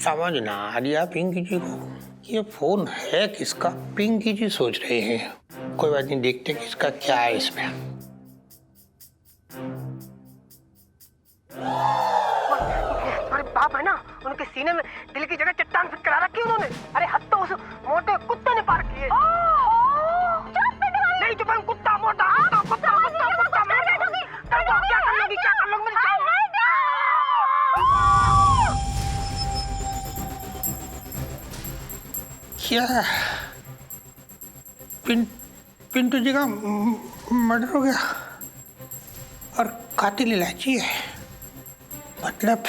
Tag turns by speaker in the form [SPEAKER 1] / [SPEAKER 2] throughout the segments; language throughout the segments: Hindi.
[SPEAKER 1] समझ ना आ रहा पिंकी जी को, ये फोन है किसका। पिंकी जी सोच रहे हैं, कोई बात नहीं, देखते किसका क्या है इसमें।
[SPEAKER 2] तुम्हारे बाप है ना, उनके सीने में दिल की जगह चट्टान फिट करा रखी उन्होंने। अरे हद तो उस मोटे कुत्ते ने पार की है। नहीं चुप, कुत्ता मोटा, कुत्ता कुत्ता कुत्ता क्या कर लोगी, क्या कर लोगी मेरे
[SPEAKER 1] क्या पिंटू जी का मर्डर हो गया और कातिल इलायची है। मतलब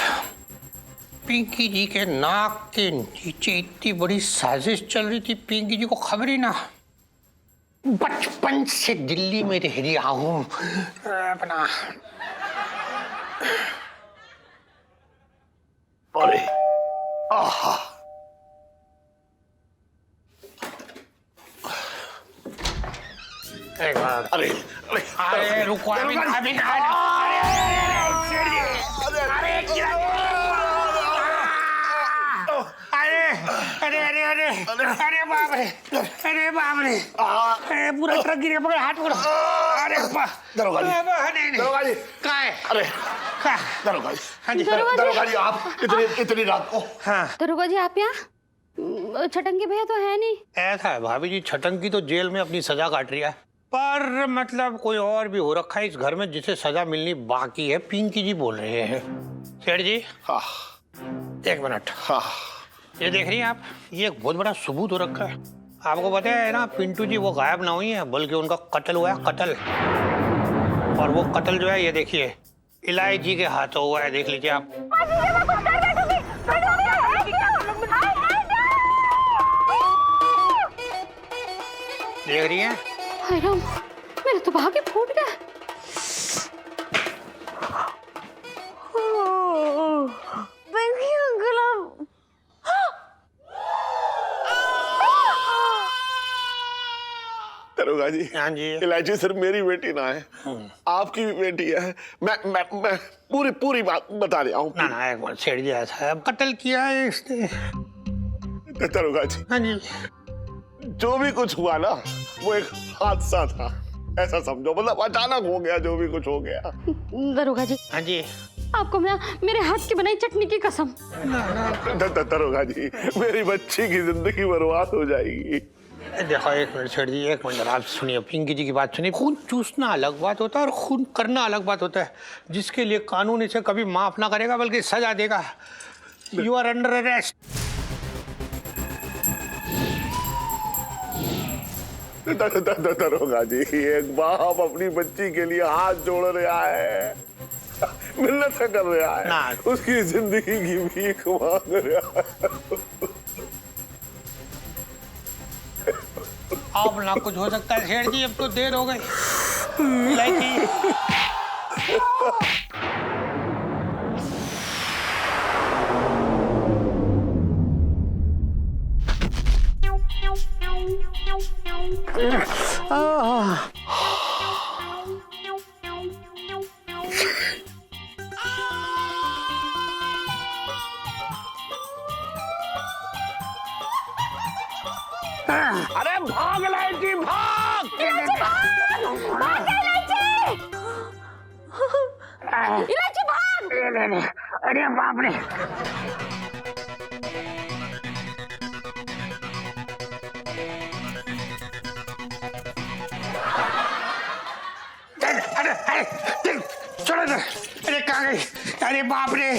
[SPEAKER 1] पिंकी जी के नाक के नीचे इतनी बड़ी साजिश चल रही थी, पिंकी जी को खबर ही ना। बचपन से दिल्ली में रह रहा हूँ अपना।
[SPEAKER 3] अरे आहा,
[SPEAKER 1] एक बार
[SPEAKER 3] अरे अरे
[SPEAKER 1] अरे रुको, अभी अभी अरे अरे अरे अरे बाप रे, अरे बाप रे, अरे पूरा ट्रक गिर गया, पकड़ हाथ पकड़ो। अरे
[SPEAKER 3] दरोगा जी, दरोगा जी,
[SPEAKER 1] कहाँ है?
[SPEAKER 3] अरे
[SPEAKER 1] कहाँ?
[SPEAKER 3] दरोगा जी,
[SPEAKER 1] हाँ जी,
[SPEAKER 3] दरोगा जी, आप इतनी रात को।
[SPEAKER 1] हाँ
[SPEAKER 4] दरोगा जी, आप यहाँ? छटंगी भैया तो है नहीं।
[SPEAKER 1] ऐसा है भाभी जी, छटंकी तो जेल में अपनी सजा काट रही है, पर मतलब कोई और भी हो रखा है इस घर में जिसे सजा मिलनी बाकी है। पिंकी जी बोल रहे हैं। सेठ जी,
[SPEAKER 3] हाँ
[SPEAKER 1] एक मिनट,
[SPEAKER 3] हाँ,
[SPEAKER 1] ये देख रही हैं आप, ये एक बहुत बड़ा सबूत हो रखा है। आपको पता है ना, पिंटू जी वो गायब ना हुई है, बल्कि उनका कत्ल हुआ है, कत्ल। और वो कत्ल जो है, ये देखिए, इलायची के हाथों हुआ है, देख लीजिए आप। देख रही हैं?
[SPEAKER 4] हाय राम, मेरा तो भाग्य फूट गया।
[SPEAKER 3] दरोगा जी,
[SPEAKER 1] हाँ जी,
[SPEAKER 3] इलायची सिर्फ मेरी बेटी ना है, आपकी भी बेटी है। मैं पूरी बात बता रहा हूँ।
[SPEAKER 1] ना ना, एक बार सेठ जी, ऐसा है, कत्ल किया है इसने।
[SPEAKER 3] दरोगा जी,
[SPEAKER 1] हाँ जी,
[SPEAKER 3] जो भी कुछ हुआ ना, वो एक हादसा था, ऐसा समझो। मतलब अचानक हो गया जो भी कुछ हो गया।
[SPEAKER 4] दरोगा जी,
[SPEAKER 1] हाँ जी,
[SPEAKER 4] आपको मेरे हाथ की बनाई चटनी की कसम।
[SPEAKER 3] दरोगा जी, मेरी बच्ची की जिंदगी बर्बाद हो जाएगी।
[SPEAKER 1] देखो एक मिनट सेठ जी, एक मिनट आप सुनिए, पिंकी जी की बात सुनिए। खून चूसना अलग बात होता है और खून करना अलग बात होता है, जिसके लिए कानून इसे कभी माफ ना करेगा बल्कि सजा देगा। You are under arrest.
[SPEAKER 3] दरोगा जी, एक बाप अपनी बच्ची के लिए हाथ जोड़ रहा है, मिन्नत कर रहा है,
[SPEAKER 1] ना।
[SPEAKER 3] उसकी जिंदगी की भीख मांग रहा है।
[SPEAKER 1] अब ना कुछ हो सकता है सेठ जी, अब तो देर हो गई। इलायची
[SPEAKER 3] अरे भाग इलायची, भाग!
[SPEAKER 4] इलायची भाग!
[SPEAKER 1] अरे बाप रे, अरे छोड़ो, अरे कहाँ गई? अरे बाप रे,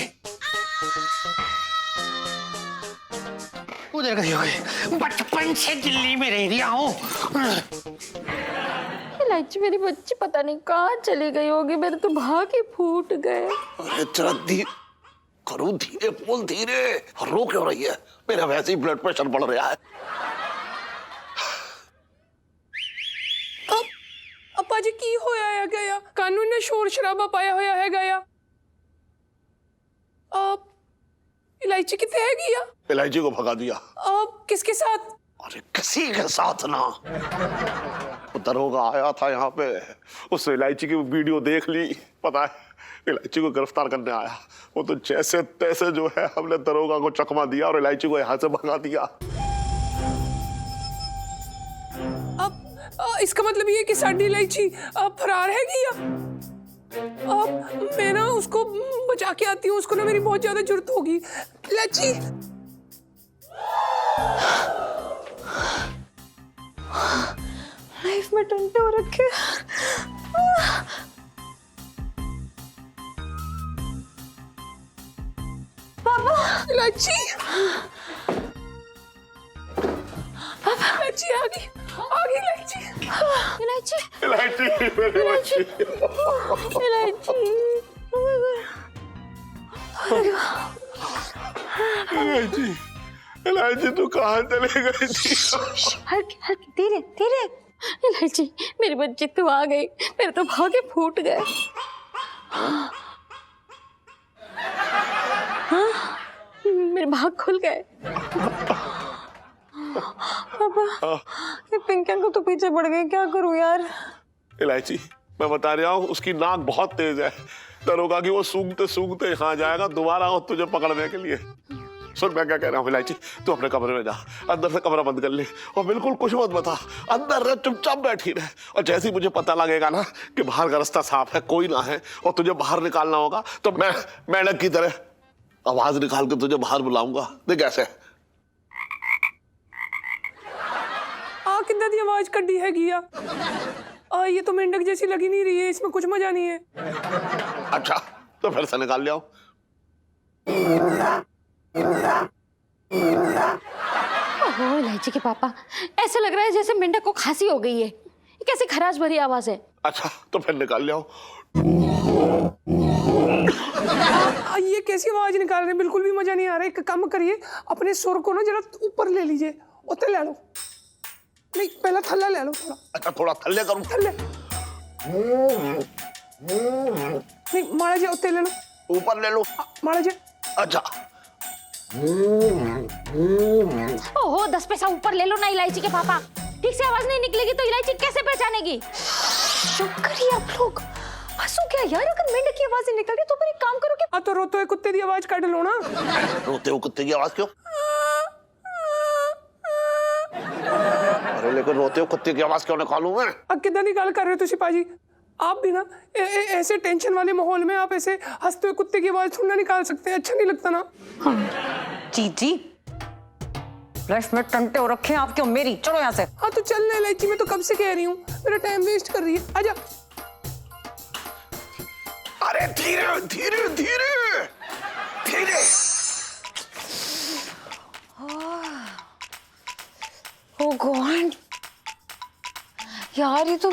[SPEAKER 1] उधर गई होगी। बचपन से दिल्ली में रह रहा हूँ।
[SPEAKER 4] इलायची मेरी बच्ची पता नहीं कहाँ चली गई होगी, मेरे तो भाग्य फूट गए।
[SPEAKER 3] अरे जरा करो, धीरे बोल, धीरे। रो क्यों रही है? मेरा वैसे ही ब्लड प्रेशर बढ़ रहा है।
[SPEAKER 5] अपा जी की होया है गया? कानून ने शोर शराबा पाया होया है गया। आप इलायची कितने है गया?
[SPEAKER 3] इलायची को भगा दिया।
[SPEAKER 5] आप किसके साथ?
[SPEAKER 3] अरे किसी के साथ ना, दरोगा आया था यहाँ पे, उसने इलायची की वीडियो देख ली, पता है इलायची को गिरफ्तार करने आया। वो तो जैसे तैसे जो है हमने दरोगा को चकमा दिया और इलायची को यहाँ से भगा दिया।
[SPEAKER 5] अब इसका मतलब ये कि साडी इलायची अब फरार है कि या अब मैं ना उसको बचा के आती हूँ, उसको ना मेरी बहुत ज्यादा जरूरत होगी। इलायची
[SPEAKER 4] लाइफ में टंटे हो रखे। पापा
[SPEAKER 5] इलायची इलायची आ गई इलायची।
[SPEAKER 4] इलायची
[SPEAKER 3] इलायची मेरी बच्ची।
[SPEAKER 4] इलायची
[SPEAKER 3] इलायची इलायची तू कहाँ चली गई थी?
[SPEAKER 4] हल्की धीरे धीरे। इलायची मेरी बच्ची तू आ गई, मेरे तो भागे फूट गए। हाँ मेरे भाग खुल गए। पापा ये पिंकी अंकल तो पीछे पड़ गए, क्या करूं यार?
[SPEAKER 3] इलायची मैं बता रहा हूँ उसकी नाक बहुत तेज है। दरोगा की वो सूंघते सूंघते यहाँ जाएगा दोबारा और तुझे पकड़ने के लिए। सुन मैं क्या कह रहा हूँ इलायची, तू अपने कमरे में जा, अंदर से कमरा बंद कर ले और बिल्कुल कुछ मत बता, अंदर रह, चुपचाप बैठी रहे। और जैसे ही मुझे पता लगेगा ना कि बाहर का रास्ता साफ है, कोई ना है और तुझे बाहर निकालना होगा तो मैं मेंढक की तरह आवाज निकाल के तुझे बाहर बुलाऊंगा। देख कैसे
[SPEAKER 5] कितना दी आवाज कड्डी है गिया। ये तो मेंढक जैसी लगी नहीं रही है, इसमें कुछ मजा नहीं है।
[SPEAKER 3] अच्छा तो फिर से निकाल लिया।
[SPEAKER 4] ओहो इलायची के पापा, ऐसे लग रहा है जैसे मेंढक को खांसी हो गई है। ये कैसी खराश भरी आवाज है।
[SPEAKER 3] अच्छा तो फिर निकाल लिया।
[SPEAKER 5] ये कैसी आवाज निकाल रहे हैं, बिल्कुल भी मजा नहीं आ रहा है। एक काम करिए, अपने सुर को ना जरा ऊपर ले लीजिए, उतरे ले लो। नहीं पहला थल्ला ले लो थोड़ा।
[SPEAKER 3] अच्छा थोड़ा थल्ले करूं?
[SPEAKER 5] थल्ले नहीं माड़ा जी उतरे ले लो,
[SPEAKER 3] ऊपर ले लो
[SPEAKER 5] माड़ा जी।
[SPEAKER 3] अच्छा
[SPEAKER 4] ओहो 10 पैसा ऊपर ले लो ना इलायची के पापा। ठीक से आवाज नहीं निकलेगी तो इलायची कैसे पहचानेगी? चुप करिए आप लोग, हंसो क्या यार? अगर मेंढक की आवाज निकल रही तो फिर एक काम करो कि
[SPEAKER 5] तो रोते हुए कुत्ते की आवाज काट लो ना।
[SPEAKER 3] रोते हुए कुत्ते की आवाज क्यों? अरे लेकिन रोते हुए कुत्ते की आवाज क्यों निकालूं मैं?
[SPEAKER 5] अब कितना निकाल कर रहे हो सिपाही? आप भी ना ऐसे टेंशन वाले माहौल में आप ऐसे हंसते हुए कुत्ते की आवाज थोड़ा ना निकाल सकते हैं, अच्छा नहीं लगता ना।
[SPEAKER 6] जी लाइफ में टंटे हो रखे हैं आप क्यों मेरी? चलो यहाँ से।
[SPEAKER 5] हाँ तो चल ना इलायची, मैं तो कब से कह रही हूँ, मेरा टाइम वेस्ट कर रही है। आजा।
[SPEAKER 3] अरे धीरे धीरे धीरे धीरे।
[SPEAKER 4] ओह गॉड यार, ये तो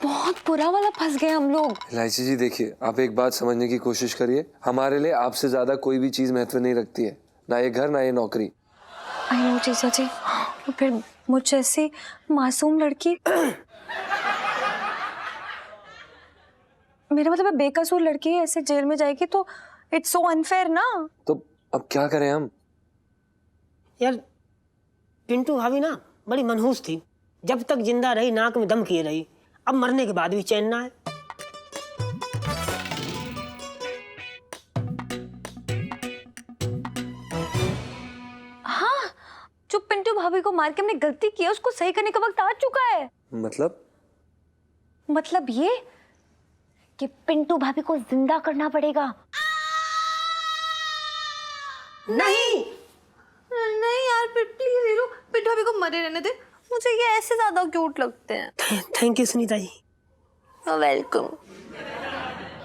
[SPEAKER 4] बहुत बुरा वाला फंस गए हम लोग।
[SPEAKER 7] इलायची जी देखिए, आप एक बात समझने की कोशिश करिए, हमारे लिए आपसे ज्यादा कोई भी चीज महत्व नहीं रखती है, ना ये घर ना ये नौकरी।
[SPEAKER 4] आई नो जीजा जी, तो फिर मुझ जैसी मासूम लड़की मेरा मतलब बेकसूर लड़की ऐसे जेल में जाएगी तो इट्स सो अनफेयर ना।
[SPEAKER 7] तो अब क्या करें हम?
[SPEAKER 2] यार पिंटू भाभी ना बड़ी मनहूस थी, जब तक जिंदा रही नाक में दम किए रही, अब मरने के बाद भी चैन ना है।
[SPEAKER 4] हाँ, जो पिंटू भाभी को मार के हमने गलती की है उसको सही करने का वक्त आ चुका है। मतलब ये कि पिंटू भाभी को जिंदा करना पड़ेगा।
[SPEAKER 2] नहीं
[SPEAKER 4] नहीं यार प्लीज हीरो, पिंटू भाभी को मरे रहने दे, मुझे ये ऐसे ज्यादा क्यूट लगते हैं।
[SPEAKER 2] Thank you Sunita ji.
[SPEAKER 4] Welcome.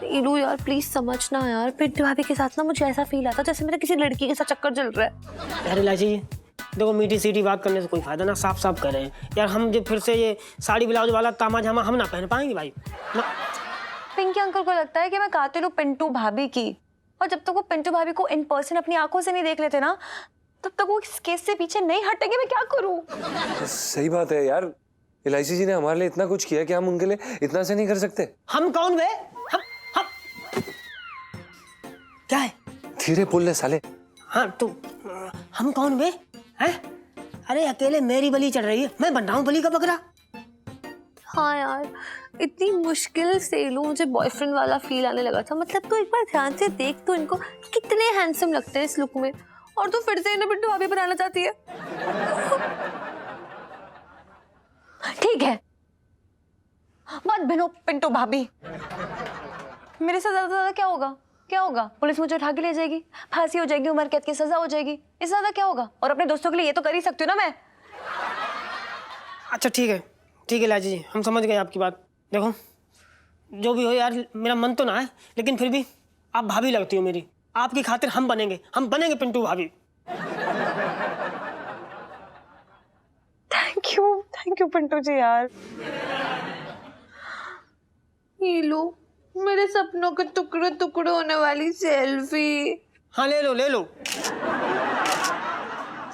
[SPEAKER 4] Hero यार प्लीज समझना यार, पिंटू भाभी के साथ ना मुझे ऐसा फील आता जैसे मेरा किसी लड़की के साथ चक्कर चल रहा है।
[SPEAKER 2] यार इलायची जी देखो, मीठी सीटी बात करने से कोई फायदा ना, साफ साफ कर रहे हैं यार। हम जो फिर से ये साड़ी ब्लाउज वाला तामा झामा हम ना पहन पाएंगे भाई ना।
[SPEAKER 4] पिंकी अंकल को लगता है कि मैं कातिल हूँ पिंटू भाभी की, और जब तक वो पिंटू भाभी को इन पर्सन अपनी आंखों से नहीं देख लेते ना, तब तक वो इस केस से पीछे नहीं हटेंगे। मैं क्या करूँ?
[SPEAKER 7] सही बात है यार, इलायची जी ने हमारे लिए इतना कुछ किया कि हम उनके लिए इतना से नहीं कर सकते।
[SPEAKER 2] हम कौन बे? हम क्या है?
[SPEAKER 7] धीरे बोल ले साले।
[SPEAKER 2] हाँ तो हम कौन बे? हैं? अरे अकेले मेरी बलि चढ़ रही है, मैं बन रहा हूँ बलि का बकरा।
[SPEAKER 8] हाँ यार, इतनी मुश्किल से लो मुझे बॉयफ्रेंड वाला फील आने लगा था। मतलब तो एक बार ध्यान से देख तो इनको कितने हैंडसम लगते हैं इस लुक में, और तो फिर से इन्हें पिंटू भाभी बनाना चाहती है।
[SPEAKER 6] ठीक है, मत बनो पिंटू भाभी। मेरे साथ ज्यादा से ज्यादा क्या होगा? क्या होगा? पुलिस मुझे उठा के ले जाएगी, फांसी हो जाएगी, उम्र कैद की सजा हो जाएगी। इससे ज्यादा क्या होगा? और अपने दोस्तों के लिए ये तो कर ही सकती हूँ ना मैं।
[SPEAKER 2] अच्छा ठीक है लाजी जी, हम समझ गए आपकी बात। देखो जो भी हो यार, मेरा मन तो ना है, लेकिन फिर भी आप भाभी लगती हो मेरी। आपकी खातिर हम बनेंगे पिंटू भाभी।
[SPEAKER 6] थैंक यू पिंटू जी यार।
[SPEAKER 8] ये लो मेरे सपनों के टुकड़े टुकड़े होने वाली सेल्फी।
[SPEAKER 2] हाँ ले लो।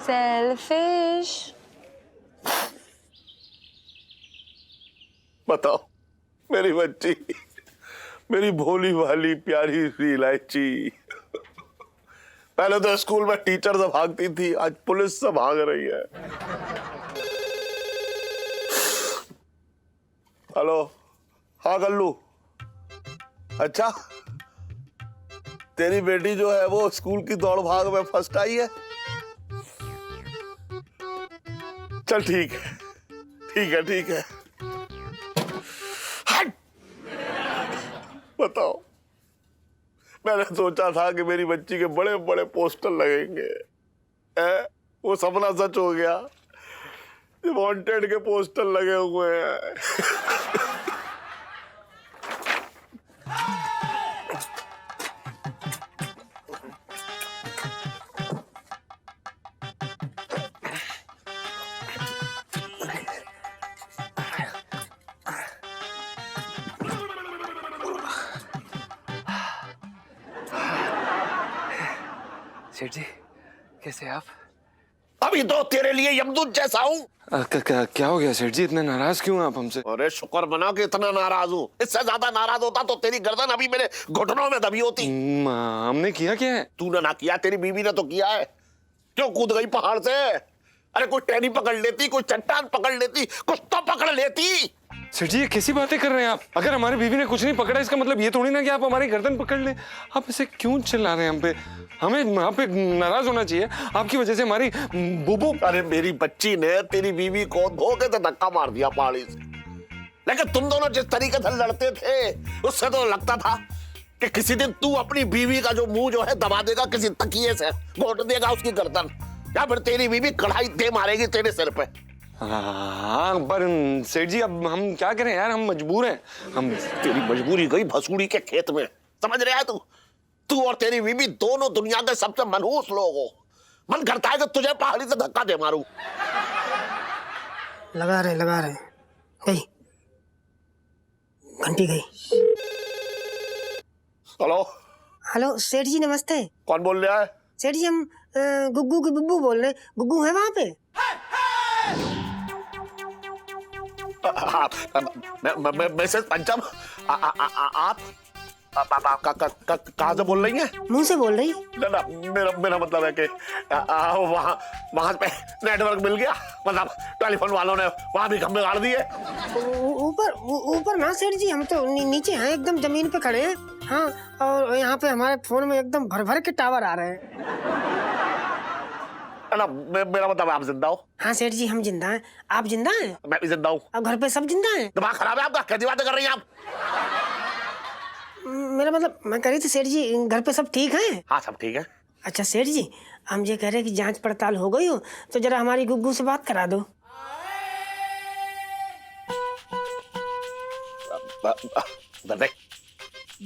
[SPEAKER 6] सेल्फिश।
[SPEAKER 3] बताओ मेरी बच्ची, मेरी भोली भाली प्यारी सी इलायची। पहले तो स्कूल में टीचर से भागती थी, आज पुलिस से भाग रही है। हेलो, हाँ गल्लू। अच्छा, तेरी बेटी जो है वो स्कूल की दौड़ भाग में फर्स्ट आई है। चल ठीक है। हट! बताओ, मैंने सोचा था कि मेरी बच्ची के बड़े बड़े पोस्टर लगेंगे, वो सपना सच हो गया। वांटेड के पोस्टर लगे हुए हैं।
[SPEAKER 7] सेठ जी कैसे आप?
[SPEAKER 3] अभी तो तेरे लिए यमदूत जैसा हूँ।
[SPEAKER 7] क्या हो गया सेठ जी, इतने नाराज क्यों हैं आप हमसे?
[SPEAKER 3] अरे शुक्र मना कि इतना नाराज हूँ। इससे ज्यादा नाराज होता तो तेरी गर्दन अभी मेरे घुटनों में दबी होती।
[SPEAKER 7] हमने किया क्या है?
[SPEAKER 3] तूने ना किया, तेरी बीवी ने तो किया है। क्यों कूद गई पहाड़ से? अरे कोई टहनी पकड़ लेती, कोई चट्टान पकड़ लेती, कुछ तो पकड़ लेती।
[SPEAKER 7] सेठ जी ये कैसी बातें कर रहे हैं आप? अगर हमारी बीवी ने कुछ नहीं पकड़ा इसका मतलब ये थोड़ी ना कि आप हमारी गर्दन पकड़ ले। आप इसे क्यों चिल्ला रहे हैं हम पे? हमें आप पे नाराज होना चाहिए। आपकी वजह से हमारी बुबू।
[SPEAKER 3] अरे मेरी बच्ची ने तेरी बीवी को धोखे से धक्का मार दिया पहाड़ी से। लेकिन तुम दोनों जिस तरीके से लड़ते थे उससे तो लगता था कि किसी दिन तू अपनी बीवी का जो मुंह जो है दबा देगा, किसी तकिए से घोट देगा उसकी गर्दन, या फिर तेरी बीवी कढ़ाई दे मारेगी तेरे सिर पे।
[SPEAKER 7] हाँ पर सेठ जी अब हम क्या करें यार, हम मजबूर हैं। हम
[SPEAKER 3] तेरी मजबूरी गई भसूड़ी के खेत में, समझ रहा है तू और तेरी बीवी दोनों दुनिया के सबसे मनहूस लोग हो। मन करता है कि तुझे पहाड़ी से धक्का दे मारूं।
[SPEAKER 2] लगा रहे गई घंटी गई। हेलो सेठ जी नमस्ते।
[SPEAKER 3] कौन बोल रहा है?
[SPEAKER 2] सेठ जी हम गुग्गू की बुब्बू बोल रहे हैं। गुग्गू है वहां पे?
[SPEAKER 3] मैसेज पंचम, आप कहाँ से बोल रही हैं?
[SPEAKER 2] मुंह से बोल रही।
[SPEAKER 3] ना मेरा मतलब है कि वहाँ पे नेटवर्क मिल गया, मतलब टेलीफोन वालों ने वहाँ भी खंभे गाड़ दिए।
[SPEAKER 2] ऊपर ना सेठ जी, हम तो नीचे हैं, एकदम जमीन पे खड़े हैं। हाँ, और यहाँ पे हमारे फोन में एकदम भर के टावर आ रहे हैं।
[SPEAKER 3] ना मेरा मतलब आप जिंदा हो?
[SPEAKER 2] हाँ सेठ जी हम जिंदा हैं। आप जिंदा हैं?
[SPEAKER 3] मैं भी जिंदा हूँ।
[SPEAKER 2] अब घर पे सब जिंदा हैं?
[SPEAKER 3] दिमाग खराब है आपका? कैसी बातें कर रही हैं आप?
[SPEAKER 2] मेरा मतलब मैं कह रही थी सेठ जी घर पे सब ठीक हैं?
[SPEAKER 3] हाँ सब ठीक है।
[SPEAKER 2] अच्छा सेठ जी हम ये कह रहे हैं कि जांच पड़ताल हो गई हो तो जरा हमारी गुग्गू से बात करा दो।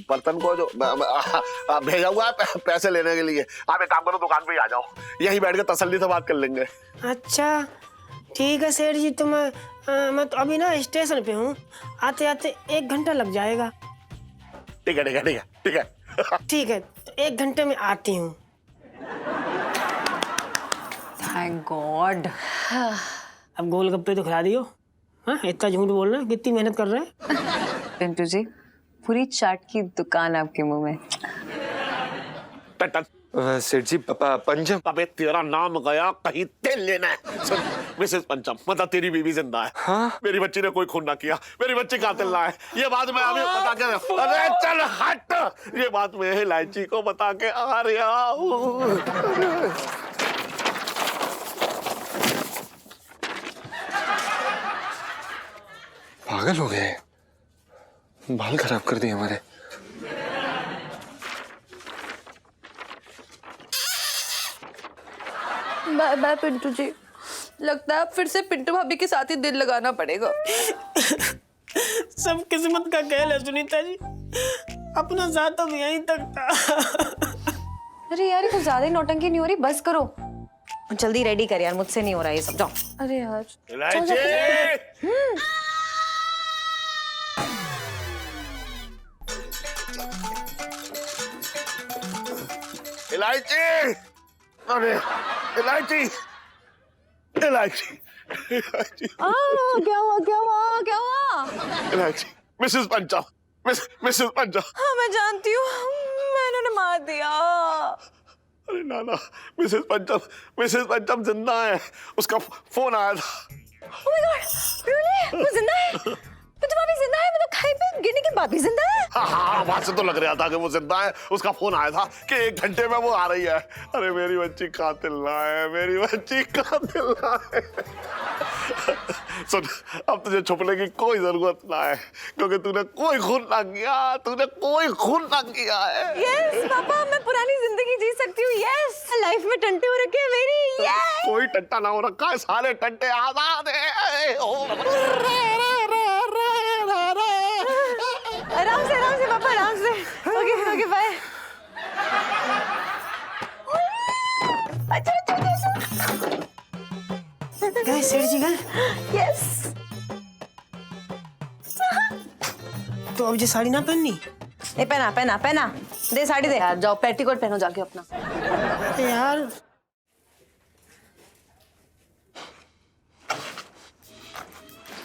[SPEAKER 3] बर्तन को जो भेजा हुआ है पैसे लेने के लिए, आप एक काम करो दुकान पे ही आ जाओ, यहीं बैठ के तसल्ली से बात कर लेंगे।
[SPEAKER 2] अच्छा ठीक है सेठ जी, तो मैं तो अभी ना स्टेशन पे हूँ, आते आते 1 घंटा लग जाएगा।
[SPEAKER 3] ठीक है
[SPEAKER 2] ठीक है तो 1 घंटे में आती हूँ।
[SPEAKER 6] Thank God.
[SPEAKER 2] अब गोलगप्पे तो खिला दियो। हाँ इतना झूठ बोल रहे हैं, कितनी मेहनत कर रहे हैं।
[SPEAKER 6] पिंटू जी पूरी चाट की दुकान आपके मुंह में।
[SPEAKER 7] सेठ जी पंचम।
[SPEAKER 3] अबे तेरा नाम गया कहीं तेल लेना है। सुन मिसेस पंचम, मतलब तेरी बीवी जिंदा है।
[SPEAKER 7] हाँ?
[SPEAKER 3] मेरी बच्ची ने कोई खून ना किया, मेरी बच्ची कातिल ना है, ये बात मैं अभी बता के। अरे चल हट, ये बात मैं इलायची को बता के आ रहा हूँ।
[SPEAKER 7] पागल हो गए, बाल खराब कर दिए हमारे।
[SPEAKER 8] बाय बाय पिंटू जी, लगता है अब फिर से पिंटू भाभी के साथ ही दिल लगाना पड़ेगा।
[SPEAKER 2] सब किस्मत का खेल है सुनीता जी, अपना साथ अब यहीं तक था।
[SPEAKER 6] अरे यार, ये कुछ ज्यादा ही नौटंकी नहीं हो रही, बस करो। जल्दी रेडी कर यार, मुझसे नहीं हो रहा ये सब, जाओ।
[SPEAKER 8] अरे यार
[SPEAKER 3] इलायची, इलायची, अरे इलायची, इलायची, इलायची,
[SPEAKER 6] क्या हुआ क्या हुआ क्या हुआ?
[SPEAKER 3] इलायची, मिसेस पंचम, मिसेस पंचम।
[SPEAKER 6] हाँ मैं जानती हूँ, मैंने उन्हें मार दिया।
[SPEAKER 3] अरे नाना, मिसेस पंचम जिंदा है, उसका फोन आया था।
[SPEAKER 6] Oh my God, really? वो जिंदा है? पिंटू भाभी जिंदा है? मतलब खाई पे गिरने के बाद भी जिंदा है?
[SPEAKER 3] हाँ, आवाज से तो लग रहा था कि वो जिंदा है। उसका फोन आया था कि 1 घंटे में वो आ रही है। अरे मेरी बच्ची कातिल ना है, मेरी बच्ची कातिल ना है। सुन, अब तुझे छुपने की कोई जरूरत ना है, क्योंकि तूने कोई खून ना किया, तूने कोई खून ना किया है।
[SPEAKER 6] Yes, पापा, मैं पुरानी जिंदगी जी सकती हूँ। Yes, लाइफ में टंटे हो रखे हैं मेरी। Yes.
[SPEAKER 3] कोई टंटा ना हो रखा है, सारे टंटे आजाद है।
[SPEAKER 6] आराम से पापा, आराम से। Okay okay bye. अच्छा।
[SPEAKER 2] गए सेठ जी गए?
[SPEAKER 6] यस।
[SPEAKER 2] तो अब ये साड़ी ना पहननी?
[SPEAKER 6] ए पहना पहना पहना, दे साड़ी दे।
[SPEAKER 8] यार जाओ पेटीकोट पहनो जाके अपना।
[SPEAKER 2] अरे यार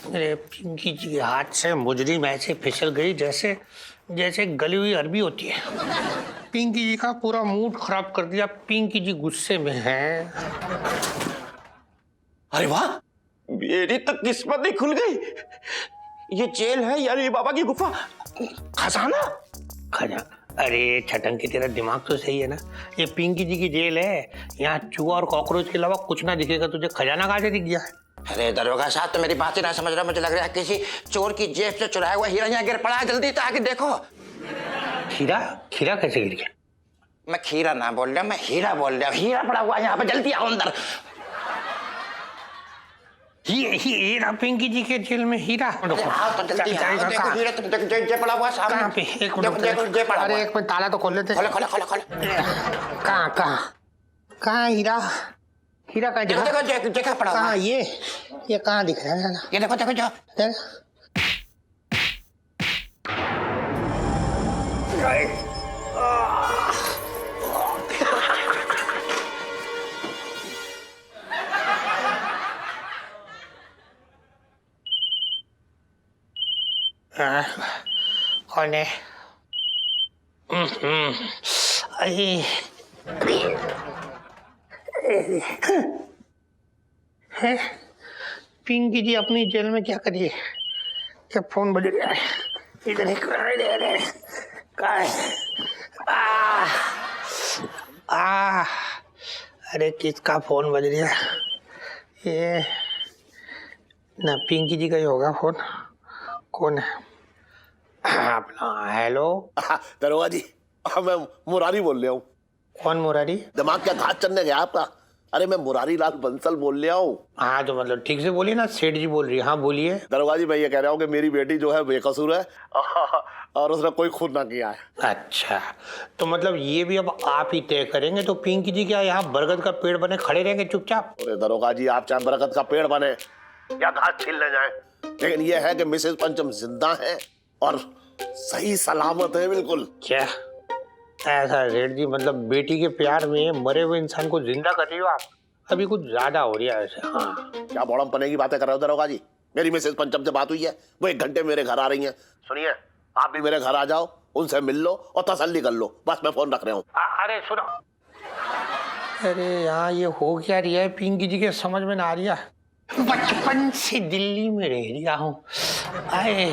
[SPEAKER 1] मेरे पिंकी जी के हाथ से मुजरिम ऐसे फिसल गई जैसे जैसे गली हुई अरबी होती है। पिंकी जी का पूरा मूड खराब कर दिया। पिंकी जी गुस्से में हैं।
[SPEAKER 9] अरे वाह, मेरी तो किस्मत ही खुल गई। ये जेल है यार, ये बाबा की गुफा, खजाना।
[SPEAKER 1] खजाना? अरे छटंकी, तेरा दिमाग तो सही है ना। ये पिंकी जी की जेल है, यहाँ चूहा और कॉकरोच के अलावा कुछ ना दिखेगा तुझे। खजाना कहाँ से दिख गया है?
[SPEAKER 9] अरे दरोगा साहब, तो मेरी बात ही ना समझ रहा। मुझे लग रहा है किसी चोर की जेब से चुराया हुआ हीरा यहाँ गिर पड़ा है। जल्दी तो आके देखो।
[SPEAKER 1] खीरा? खीरा कैसे गिर गया?
[SPEAKER 9] मैं खीरा ना बोल रहा, मैं हीरा बोल रहा हूँ। हीरा पड़ा हुआ है यहाँ पे, जल्दी आओ अंदर।
[SPEAKER 1] ये ना पिंकी जी के जेल में हीरा?
[SPEAKER 9] आओ तो जल्दी आओ, देखो हीरा, तुम देखो जे पड़ा हुआ सामने।
[SPEAKER 1] कहाँ पे? एक मिनट,
[SPEAKER 9] देखो जे पड़ा
[SPEAKER 1] अरे
[SPEAKER 9] हुआ।
[SPEAKER 1] एक मिनट, ताला तो खोल लेते।
[SPEAKER 9] खोलो खोलो खोलो खोलो।
[SPEAKER 1] कहाँ कहाँ कहाँ हीरा? हीरा कहाँ दिखा?
[SPEAKER 9] देखो जगह पड़ा हुआ।
[SPEAKER 1] कहाँ ये कहाँ दिख रहा है?
[SPEAKER 9] ये देखो देखो जाओ।
[SPEAKER 1] कौन है? पिंकी जी अपनी जेल में क्या करिए? क्या फोन बज रहा है? इधर अरे किसका फोन बज रहा है? ये ना पिंकी जी का ही होगा फोन। कौन है? अपना हेलो।
[SPEAKER 3] दरोगा जी, मैं मुरारी बोल रहा हूँ।
[SPEAKER 1] कौन मुरारी?
[SPEAKER 3] दिमाग क्या घात चढ़ने गया आपका? अरे मैं मुरारी लाल बंसल बोल रहा हूँ।
[SPEAKER 1] हाँ तो मतलब ठीक से बोलिए ना, सेठ जी बोल रही है। हाँ बोलिए।
[SPEAKER 3] दरोगा जी, मैं ये कह रहा हूँ कि मेरी बेटी जो है बेकसूर है और उसने कोई खून ना किया है।
[SPEAKER 1] अच्छा, तो मतलब ये भी अब आप ही तय करेंगे? तो पिंकी जी क्या यहाँ बरगद का पेड़ बने खड़े रहेंगे चुपचाप?
[SPEAKER 3] अरे दरोगा जी, आप चाहे बरगद का पेड़ बने या घास छीलने जाए, लेकिन ये है कि मिसेस पंचम जिंदा है और सही सलामत है बिल्कुल।
[SPEAKER 1] क्या ऐसा सेठ जी? मतलब बेटी के प्यार में मरे हुए इंसान को जिंदा कर रही हो आप? अभी कुछ ज्यादा हो रहा है ऐसे। हाँ,
[SPEAKER 3] क्या बौड़म पने की बातें कर रहे हो दरोगा जी? मेरी मिसेस पंचम से बात हुई है, वो 1 घंटे मेरे घर आ रही हैं। सुनिए, आप भी मेरे घर आ जाओ, उनसे मिल लो और तसल्ली कर लो। बस मैं फोन रख रहा हूँ।
[SPEAKER 1] अरे सुनो, अरे यहाँ ये हो क्या रही है पिंकी जी के समझ में ना आ रही है। बचपन से दिल्ली में रह रहा हूँ। आए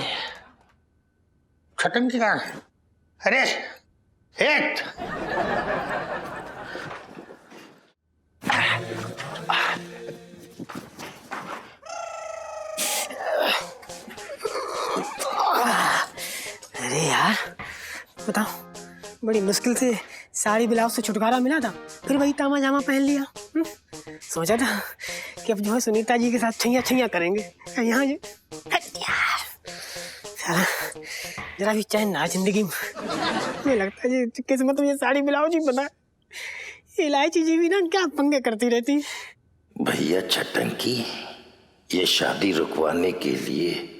[SPEAKER 1] छटन की कहाँ है? अरे एक
[SPEAKER 2] अरे यार बताओ, बड़ी मुश्किल से साड़ी ब्लाउज से छुटकारा मिला था, फिर वही तामा जामा पहन लिया। सोचा था कि अब जो है सुनीता जी के साथ छैया छैया करेंगे, यहाँ यार साला जरा भी चैन ना जिंदगी में। मुझे लगता है जी किस्मत में ये साड़ी ब्लाउज ही बना। इलायची जी भी ना क्या पंगे करती रहती।
[SPEAKER 10] भैया छटंकी, ये शादी रुकवाने के लिए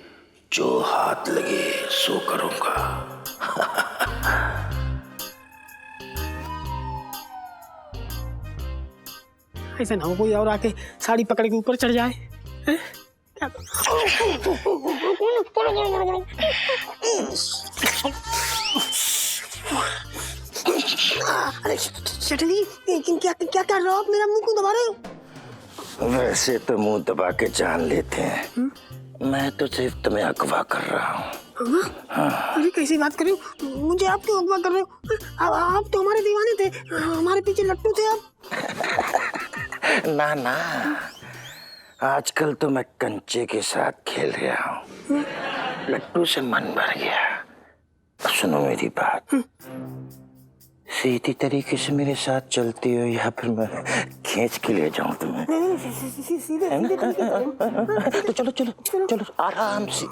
[SPEAKER 10] जो हाथ लगे सो करूंगा।
[SPEAKER 2] ऐसा ना हो कोई और आके साड़ी पकड़ के ऊपर चढ़ जाए। हैं? क्या अरे चटनी क्या क्या कर रहे हो आप? मेरा मुंह क्यों दबा रहे हो?
[SPEAKER 10] वैसे तो मुंह दबा के जान लेते हैं, मैं तो सिर्फ तुम्हें अगवा कर रहा हूँ।
[SPEAKER 2] अरे कैसी बात कर रहे हो? मुझे आप क्यों अगवा कर रहे हो? आप तो हमारे दीवाने थे, हमारे पीछे लट्टू थे आप।
[SPEAKER 10] ना ना, आजकल तो मैं कंचे के साथ खेल रहा हूँ। लट्टू से मन भर गया। सुनो मेरी बात, सीधी तरीके से मेरे साथ चलती हो या फिर मैं खींच के ले जाऊं तुम्हें? तो चलो चलो चलो आराम से,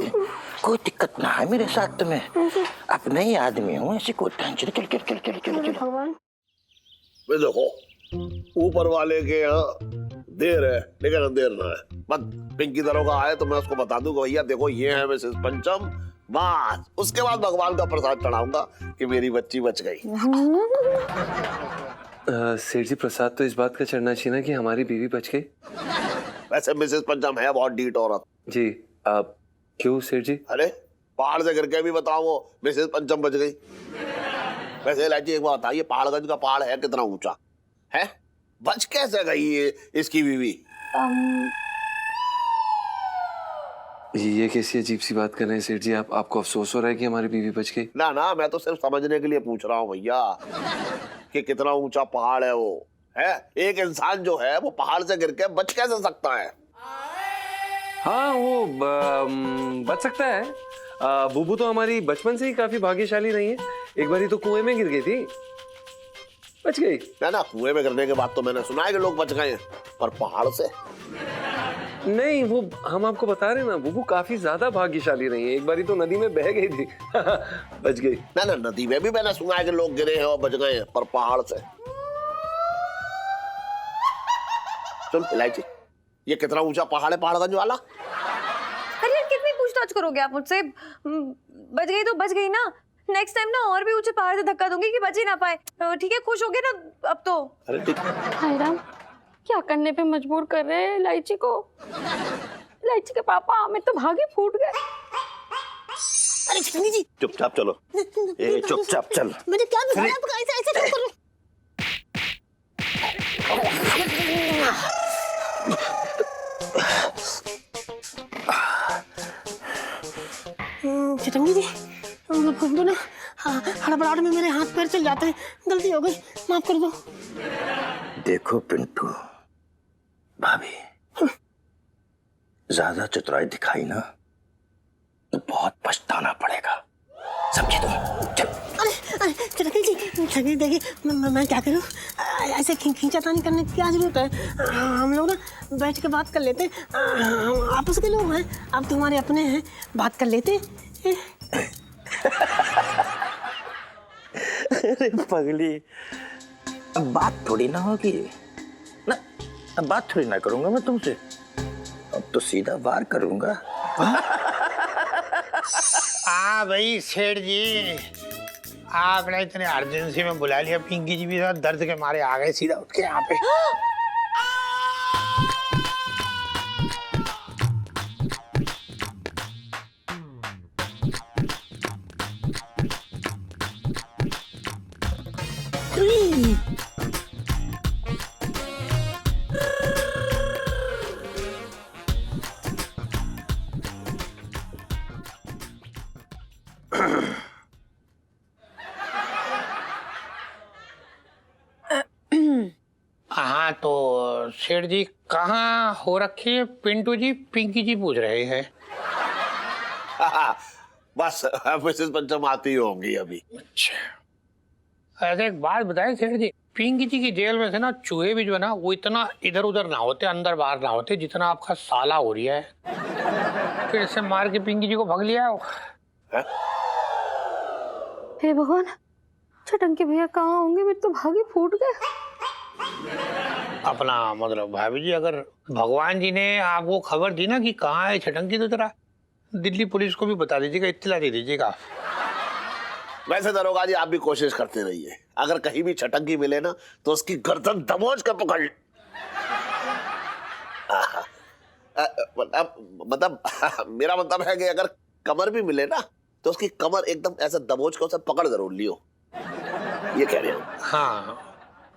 [SPEAKER 10] कोई दिक्कत ना है मेरे साथ तुम्हें। अपने ही आदमी हूँ, ऐसी कोई टेंशन। चलो चलो चलो चलो चलो चलो।
[SPEAKER 2] भगवान
[SPEAKER 3] देखो ऊपर वाले के यहाँ देर है लेकिन अंधेर ना है। बस पिंकी दरोगा आए तो मैं उसको बता दूंगा भैया देखो ये है मिसेस पंचम, बस उसके बाद भगवान का प्रसाद चढ़ाऊंगा कि मेरी बच्ची बच गई।
[SPEAKER 7] सेठ जी, प्रसाद तो इस बात का चढ़ना चाहिए ना कि हमारी बीवी बच गई।
[SPEAKER 3] वैसे मिसेस पंचम है बहुत डीट औरत
[SPEAKER 7] जी। आप क्यों सेठ जी?
[SPEAKER 3] अरे पहाड़ से गिर के भी बताओ मिसेस पंचम बच गई। वैसे इलायची एक बात बताइए, पहाड़गंज का पहाड़ है कितना ऊंचा है? बच कैसे गई है इसकी बीवी?
[SPEAKER 7] ये कैसी अजीब सी बात कर रहे हैं सेठ जी? आपको अफसोस हो रहा है कि हमारी बीवी बच गई?
[SPEAKER 3] ना ना, मैं तो सिर्फ समझने के लिए पूछ रहा हूँ भैया कि कितना ऊंचा पहाड़ है वो है। एक इंसान जो है वो पहाड़ से गिर के बच कैसे सकता है?
[SPEAKER 7] हाँ वो बच सकता है। बुबू तो हमारी बचपन से ही काफी भाग्यशाली रही है। एक बारी तो कुएं में गिर गई थी, बच गई।
[SPEAKER 3] ना ना, कुएं में गिरने के बाद तो मैंने सुना है कि लोग बच गए हैं, पर पहाड़ से
[SPEAKER 7] नहीं। वो हम आपको बता रहे हैं ना, बुबू काफी ज्यादा भाग्यशाली रही है। एक बारी तो नदी में बह गई थी बच गई।
[SPEAKER 3] ना ना, नदी में भी मैंने सुना है कि लोग गिरे हैं और बच गए हैं, पर पहाड़ से। सुन इलायची, ये कितना ऊंचा पहाड़ है पहाड़गंज वाला?
[SPEAKER 6] अरे यार कितनी पूछताछ करोगे आप मुझसे? बच गई तो बच गई ना, नेक्स्ट टाइम ना और भी ऊंचे पहाड़ से धक्का दूंगी कि बच ही ना पाए। ठीक है, खुश हो गए ना अब तो?
[SPEAKER 3] अरे ठीक।
[SPEAKER 4] हाय राम, क्या करने पे मजबूर कर रहे हैं इलायची को? इलायची के पापा हमें तो भागे फूट गए।
[SPEAKER 2] अरे छटनी जी
[SPEAKER 10] चुपचाप चलो। ए चुपचाप चल।
[SPEAKER 2] मैंने क्या बताया आपको? ऐसे ऐसे क्यों कर रहे हो? छटनी जी तो ना हड़बड़ाहट में मेरे हाथ पैर चल जाते हैं, गलती हो गई, माफ कर दो।
[SPEAKER 10] देखो पिंटू भाभी, ज्यादा चतुराई दिखाई ना तो बहुत पछताना पड़ेगा, समझे तुम? चलो।
[SPEAKER 2] अरे छटनी जी देखिए मैं क्या करूं? ऐसे खींचातानी करने की क्या जरूरत है? हम लोग ना बैठ के बात कर लेते हैं, आपस के लोग हैं, आप तुम्हारे अपने हैं, बात कर लेते हैं।
[SPEAKER 10] अरे पगली, अब बात थोड़ी ना होगी ना, अब बात थोड़ी ना करूंगा मैं तुमसे, अब तो सीधा वार करूंगा।
[SPEAKER 1] भाई सेठ जी, आपने इतने अर्जेंसी में बुला लिया, पिंकी जी भी दर्द के मारे आ गए सीधा उठ के यहाँ पे। हाँ तो सेठ जी कहाँ हो रखी है पिंटू जी? पिंकी जी पूछ रहे हैं।
[SPEAKER 3] बस मिसेस पंचम आती होंगी अभी।
[SPEAKER 1] अच्छा, ऐसे एक बात बताएं सेठ जी, पिंकी जी की जेल में से ना चूहे भी जो है ना वो इतना इधर उधर ना होते, अंदर बाहर ना होते जितना आपका साला हो रहा है। फिर इससे मार के पिंकी जी को भग लिया हो।
[SPEAKER 8] हे भगवान, छटंकी भैया कहाँ होंगे? मेरे तो भाग ही फूट गए।
[SPEAKER 1] अपना मतलब भाभी जी, अगर भगवान जी ने आपको खबर दी ना कि कहाँ है छटंकी, तो जरा दिल्ली पुलिस को भी बता दीजिएगा, इत्तला दे दीजिएगा।
[SPEAKER 3] वैसे दरोगा जी आप भी कोशिश करते रहिए, अगर कहीं भी छटंकी मिले ना तो उसकी गर्दन दबोच कर पकड़। मतलब मेरा मतलब है कि अगर कमर भी मिले ना तो उसकी कमर एकदम ऐसा दबोच कर उसे पकड़ जरूर लियो, ये कह रहे हो।
[SPEAKER 1] हाँ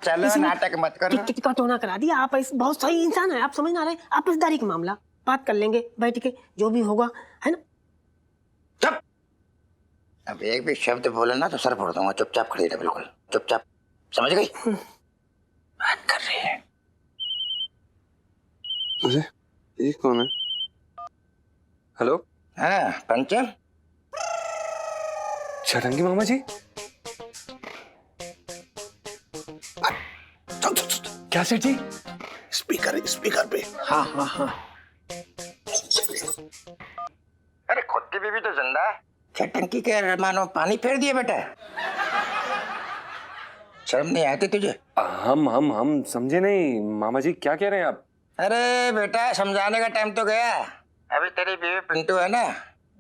[SPEAKER 10] चलो नाटक मत करो।
[SPEAKER 2] टिकट का टोना करा दिया आप। बहुत सही इंसान है आप, समझ ना रहे। आपसदारी का मामला बात कर लेंगे बैठ के, जो भी होगा, है ना?
[SPEAKER 10] चुप। अब एक भी शब्द बोले ना तो सर फोड़ दूंगा। चुपचाप खड़ी रहे, बिल्कुल चुपचाप, समझ गई? बात कर रही है।
[SPEAKER 7] अरे ये कौन है? हेलो,
[SPEAKER 10] हाँ पंचम।
[SPEAKER 7] छटंकी मामा जी। क्या सेठ जी?
[SPEAKER 3] स्पीकर पे।
[SPEAKER 1] हाँ हाँ हाँ।
[SPEAKER 10] अरे खुद की बीवी तो जिंदा है, छटंकी के मानो पानी फेर दिया बेटा। शर्म नहीं आती तुझे?
[SPEAKER 7] हम समझे नहीं मामा जी, क्या कह रहे हैं आप?
[SPEAKER 10] अरे बेटा समझाने का टाइम तो गया। अभी तेरी बीवी पिंटू है ना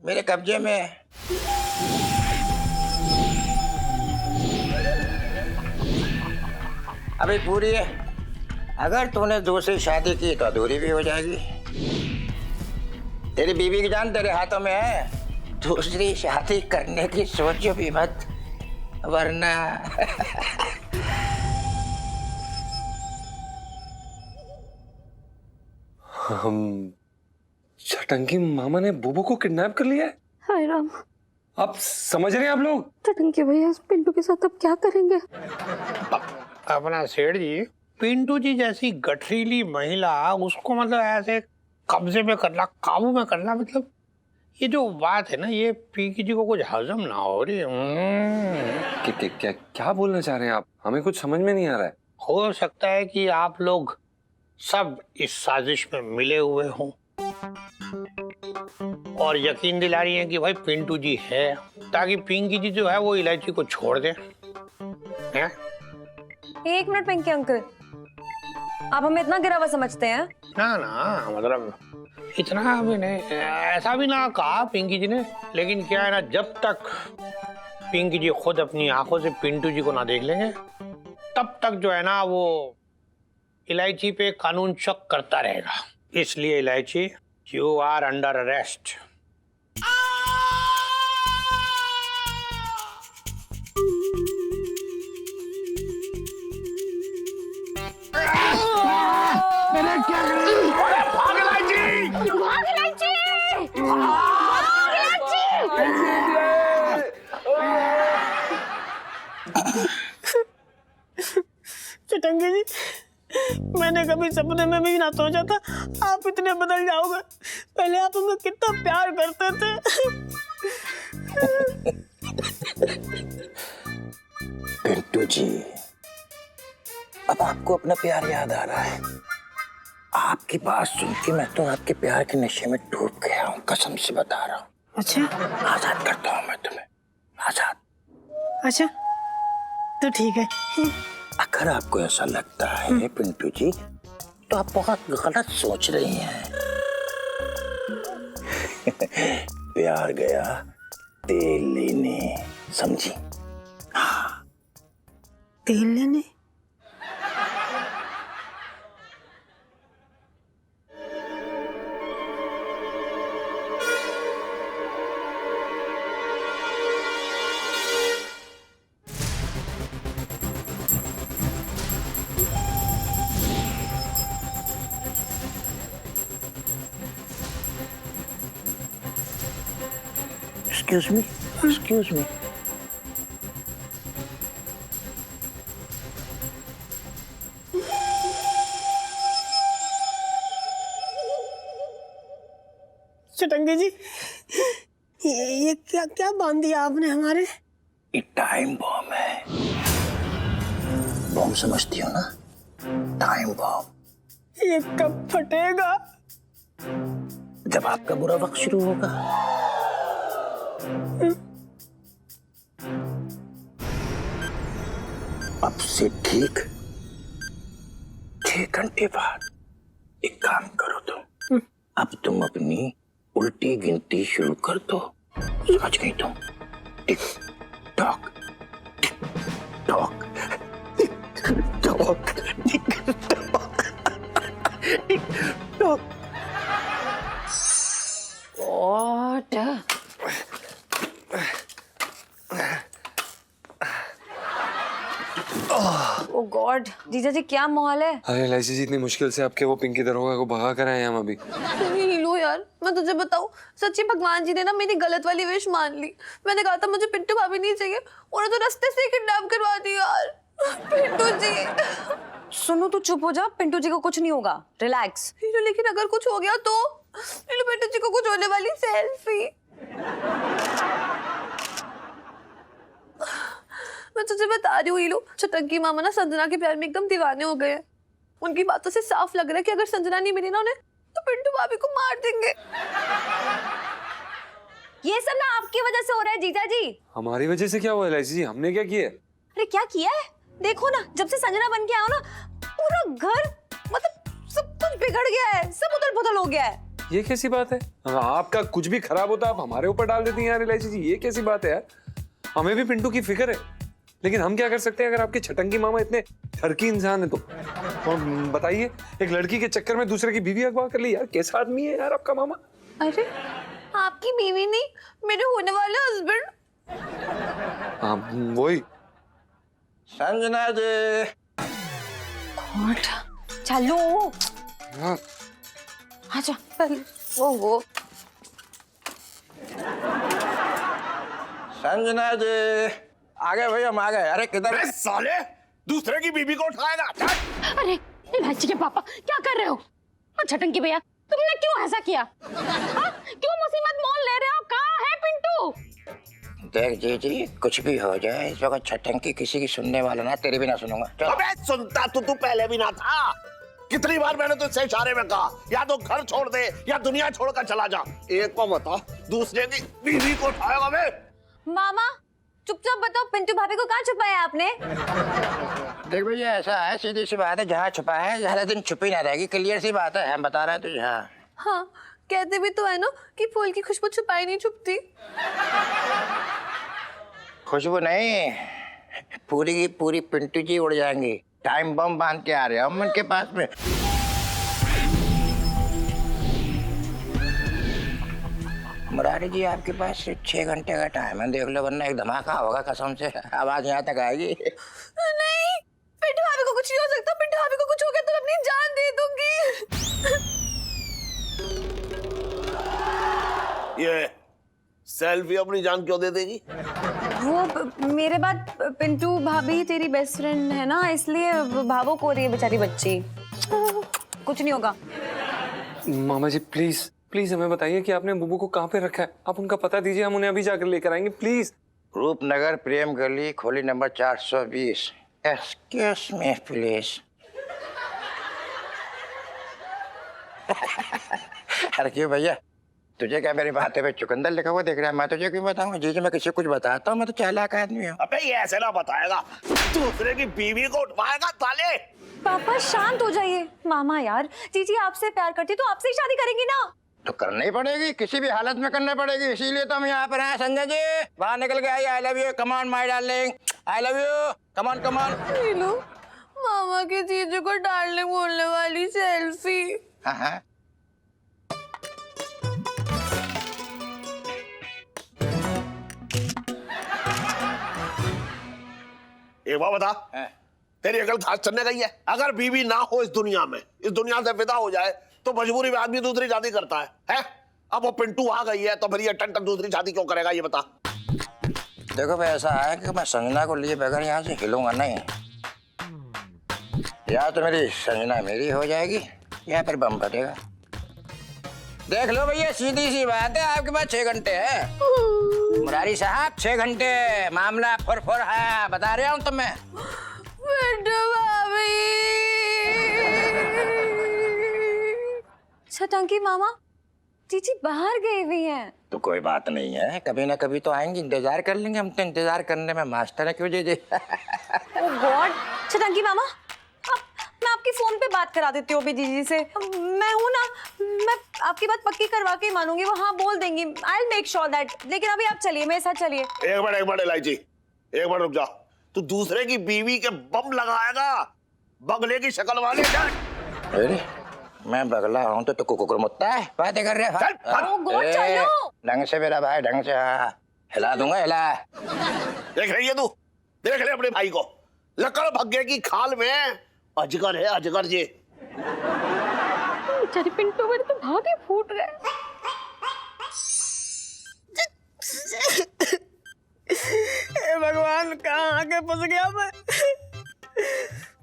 [SPEAKER 10] मेरे कब्जे में है। अभी पूरी है, अगर तूने दूसरी शादी की तो अधूरी भी हो जाएगी। तेरी बीवी की जान तेरे हाथों में है, दूसरी शादी करने की सोचो भी मत, वरना
[SPEAKER 7] हम छटंकी मामा ने बुबू को किडनैप कर लिया है।
[SPEAKER 8] हाय राम,
[SPEAKER 7] आप समझ रहे हैं आप लोग?
[SPEAKER 8] छटंकी भैया इस पिंटू के साथ अब क्या करेंगे?
[SPEAKER 1] अपना सेठ जी, पिंटू जी जैसी गठरीली महिला, उसको मतलब ऐसे कब्जे में करना, काबू में करना, मतलब ये जो बात है ना, ये पिंकी जी को कुछ हजम ना हो रही।
[SPEAKER 7] क्या बोलना चाह रहे हैं आप? हमें कुछ समझ में नहीं आ रहा है।
[SPEAKER 1] हो सकता है कि आप लोग सब इस साजिश में मिले हुए हों और यकीन दिला रही हैं कि भाई पिंटू जी है, ताकि पिंकी जी जो है वो इलायची को छोड़ दे। हैं?
[SPEAKER 6] एक मिनट पिंकी अंकल, आप हमें इतना गिरा हुआ समझते हैं?
[SPEAKER 1] ना ना, मतलब इतना भी नहीं, ऐसा भी ना कहा पिंकी जी ने, लेकिन क्या है ना, जब तक पिंकी जी खुद अपनी आंखों से पिंटू जी को ना देख लेंगे तब तक जो है ना वो इलायची पे कानून शक करता रहेगा। इसलिए इलायची, यू आर अंडर अरेस्ट।
[SPEAKER 2] छटंकी जी, मैंने कभी सपने में भी ना सोचा था आप इतने बदल जाओगे। पहले आप हमें कितना प्यार करते थे।
[SPEAKER 10] पिंटू जी, अब आपको अपना प्यार याद आ रहा है। आपकी बात सुन के मैं तो आपके प्यार के नशे में डूब गया हूँ, कसम से बता रहा हूँ।
[SPEAKER 2] अच्छा
[SPEAKER 10] आजाद करता हूँ मैं तुम्हें, आजाद।
[SPEAKER 2] अच्छा, तो ठीक है।
[SPEAKER 10] अगर आपको ऐसा लगता है पिंटू जी तो आप बहुत गलत सोच रही हैं। प्यार गया तेल लेने, समझी? हाँ,
[SPEAKER 2] तेल लेने?
[SPEAKER 10] Excuse me, excuse me.
[SPEAKER 2] चटंगी जी, ये क्या क्या बांध दिया आपने हमारे?
[SPEAKER 10] ये टाइम बॉम्ब है। बॉम्ब समझती हो ना? Time bomb.
[SPEAKER 2] ये कब फटेगा?
[SPEAKER 10] जब आपका बुरा वक्त शुरू होगा। अब से ठीक 6 घंटे बाद एक काम करो तुम। अब तुम अपनी उल्टी गिनती शुरू कर दो। समझ गई तुम? TikTok, TikTok, TikTok, TikTok, TikTok.
[SPEAKER 6] Oh God, जीजा जी क्या माहौल है?
[SPEAKER 7] अरे इलायची जी, इतनी मुश्किल से आपके वो पिंकी दरोगा को भगा कर आए हैं हम अभी।
[SPEAKER 8] हीलो यार, मैं तुझे बताऊं, सच्ची भगवान जी ने ना मेरी गलत वाली विश मान ली। मैंने कहा था मुझे पिंटू भाभी नहीं चाहिए, उन्हें तो रास्ते से किडनैप करवा दिया यार। पिंटू जी।
[SPEAKER 6] सुनो तू चुप हो जा, पिंटू जी को कुछ नहीं होगा, रिलैक्स।
[SPEAKER 8] हीलो लेकिन अगर कुछ हो गया तो? हीलो पिंटू जी को कुछ होने वाली सेल्फी। मैं तुझे बता रही हूँ हीलो, चटंकी मामा ना संजना के प्यार में एकदम दीवाने हो गए हैं। उनकी बातों से साफ लग रहा है कि अगर संजना नहीं मिली ना उन्हें, तो पिंटू भाभी को मार देंगे।
[SPEAKER 6] ये सब ना आपकी वजह से हो रहा है जीजा जी।
[SPEAKER 7] हमारी वजह से क्या हुआ इलायची जी? हमने क्या किया?
[SPEAKER 6] अरे क्या किया है? देखो ना, जब से संजना बन के आया हो ना, पूरा घर मतलब सब कुछ बिगड़ गया है, सब उथल-पुथल हो गया है।
[SPEAKER 7] ये कैसी बात है? आपका कुछ भी खराब होता है आप हमारे ऊपर डाल देती हैं यार इलायची जी, ये कैसी बात है यार? हमें भी पिंटू की फिक्र है, लेकिन हम क्या कर सकते हैं अगर आपके छटंगी मामा इतने ठरकी इंसान है तो? और बताइए, एक लड़की के चक्कर में दूसरे की बीवी अगवा कर ली यार, कैसा आदमी है यार आपका मामा?
[SPEAKER 8] अरे आपकी बीवी नहीं, मेरे होने वाले हस्बैंड।
[SPEAKER 7] हाँ वही।
[SPEAKER 10] संजना जी।
[SPEAKER 6] गॉड, चलो
[SPEAKER 7] हाँ
[SPEAKER 6] आजा।
[SPEAKER 8] वो
[SPEAKER 10] संजना जी, आ गए भाई, हम आ गए। अरे किधर?
[SPEAKER 3] साले दूसरे की बीबी को उठाएगा?
[SPEAKER 4] अरे इलायची के पापा क्या कर रहे हो? और छटंकी भैया, तुमने क्यों ऐसा किया? हाँ? क्यों मुसीबत मोल ले रहे हो? कहाँ है पिंटू?
[SPEAKER 10] देख जी, कुछ भी हो जाए इस वक्त छटंकी किसी की सुनने वाला ना, तेरी भी ना सुनूंगा। चल।
[SPEAKER 3] अबे सुनता तो तू पहले भी ना था। कितनी बार मैंने तुझसे इशारे में कहा, या तो घर छोड़ दे या दुनिया छोड़कर चला जा। एक को बता, दूसरे की बीवी को उठाएगा बे?
[SPEAKER 6] मामा चुपचाप बताओ, पिंटू भाभी को कहाँ छुपाया आपने?
[SPEAKER 10] देख भैया, ऐसा है, सीधी सी बात है, जहाँ छुपा है ज्यादा दिन छुपी ना रहेगी। क्लियर सी बात है, हम बता रहे हैं तुझे। हाँ
[SPEAKER 8] हाँ, कहते भी तो है ना कि फूल की खुशबू छुपाई नहीं छुपती।
[SPEAKER 10] खुशबू नहीं, पूरी की पूरी पिंटू जी उड़ जाएंगी। टाइम बम बांध के आ रहे हैं हम उनके पास में। मुरारी जी, आपके पास 6 घंटे का टाइम है, देख लो, वरना एक धमाका होगा कसम से, आवाज यहाँ तक आएगी।
[SPEAKER 8] नहीं, पिंटू भाभी को कुछ नहीं हो सकता। पिंटू भाभी को कुछ हो गया तो मैं अपनी जान दे दूंगी।
[SPEAKER 3] ये सेल्फी अपनी जान क्यों दे देगी?
[SPEAKER 6] वो मेरे बाद पिंटू भाभी तेरी बेस्ट फ्रेंड है ना, इसलिए भावुक हो रही है बेचारी बच्ची। कुछ नहीं होगा।
[SPEAKER 7] मामा जी प्लीज प्लीज हमें बताइए कि आपने बुबू को कहाँ पे रखा है? आप उनका पता दीजिए, हम उन्हें अभी जाकर लेकर आएंगे प्लीज।
[SPEAKER 10] रूपनगर प्रेम गली, खोली नंबर 420। Excuse me please. अरे क्यों भैया, तुझे क्या मेरी बातें पे चुकंदर लिखा हुआ देख रहा है? मैं तुझे क्यों बताऊंगा? जी मैं किसी को कुछ बताता हूँ, मैं तो चालाक आदमी हूँ।
[SPEAKER 3] अबे ये ऐसे ना बताएगा, दूसरे की बीवी को उठवाएगा साले।
[SPEAKER 6] पापा शांत हो जाइए। मामा यार, जीजी आपसे प्यार करती तो आपसे ही शादी करेंगी ना।
[SPEAKER 10] तो करनी ही पड़ेगी, किसी भी हालत में करनी पड़ेगी, इसीलिए तो हम यहाँ पर हैं। संजय जी बाहर निकल के आइए। I love you, come on my darling, I love you, come on come on.
[SPEAKER 8] Hello, मामा के जीजू को डार्लिंग बोलने वाली सेल्फी।
[SPEAKER 10] हाँ हाँ,
[SPEAKER 3] एक बात बता, तेरी अकल घास चढ़ने गई है? अगर बीवी ना हो इस दुनिया में, इस दुनिया से विदा हो जाए, तो मजबूरी में आदमी दूसरी शादी करता है? अब वो पिंटू आ गई है तो फिर ये टन दूसरी शादी क्यों करेगा, ये बता।
[SPEAKER 10] देखो भाई, ऐसा है कि मैं संजना को लिए बगैर यहाँ से हिलूंगा नहीं। या तो मेरी संजना मेरी हो जाएगी या फिर बम फटेगा। देख लो भैया, सीधी सी बात है, आपके पास 6 घंटे है। मुरारी साहब 6 घंटे, मामला फुर है, बता रहा हूँ तुम्हें।
[SPEAKER 6] पिंटू भाभी। छटंकी मामा, चीची बाहर गई हुई हैं।
[SPEAKER 10] तो कोई बात नहीं है, कभी ना कभी तो आएंगी, इंतजार कर लेंगे। हम तो इंतजार करने में मास्टर है, क्यों जी।
[SPEAKER 6] ओह गॉड, छटंकी मामा, मैं आपकी फोन पे बात करा देती हूँ अभी जीजी से। मैं हूँ ना, मैं आपकी बात पक्की करवा के मानूंगी, वो हाँ बोल देंगी। I will make sure that. लेकिन अभी आप चलिए, मेरे साथ चलिए।
[SPEAKER 3] एक मिनट इलायची, एक मिनट रुक जा। तू दूसरे की बीवी के बम लगाएगा, बगले की शक्ल वाले।
[SPEAKER 10] अरे मैं बगला हूँ तो कुकुर मुत्ता है, बातें कर रहे हैं। ढंग से मेरा भाई, ढंग से। हाँ, हिला दूंगा, हिला।
[SPEAKER 3] देख रही है तू, देख ले अपने भाई को, लकड़ भग्गे की खाल में अजगर है, अजगर जी।
[SPEAKER 6] बेचारी पिंटू, मेरे तो भागे फूट गए।
[SPEAKER 2] हे भगवान, कहाँ आके फंस गया मैं।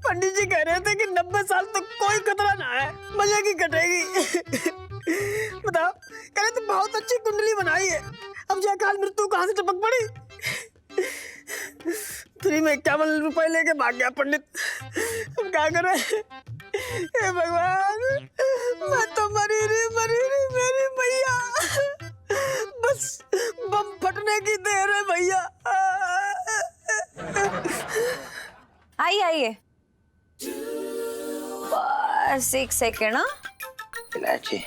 [SPEAKER 2] पंडित जी कह रहे थे कि 90 साल तक कोई खतरा ना है, मजे की कटेगी। बताओ, कह रहे थे बहुत अच्छी कुंडली बनाई है, अब जो अकाल मृत्यु कहाँ से टपक पड़ी। फ्री में 51 रुपए लेके भाग गया पंडित। अब क्या करें? हे भगवान, मैं तो मरी रही मेरी मैया। बस बम फटने की देर है भैया।
[SPEAKER 6] आइए बस 1 सेकेंड।
[SPEAKER 10] इलायची,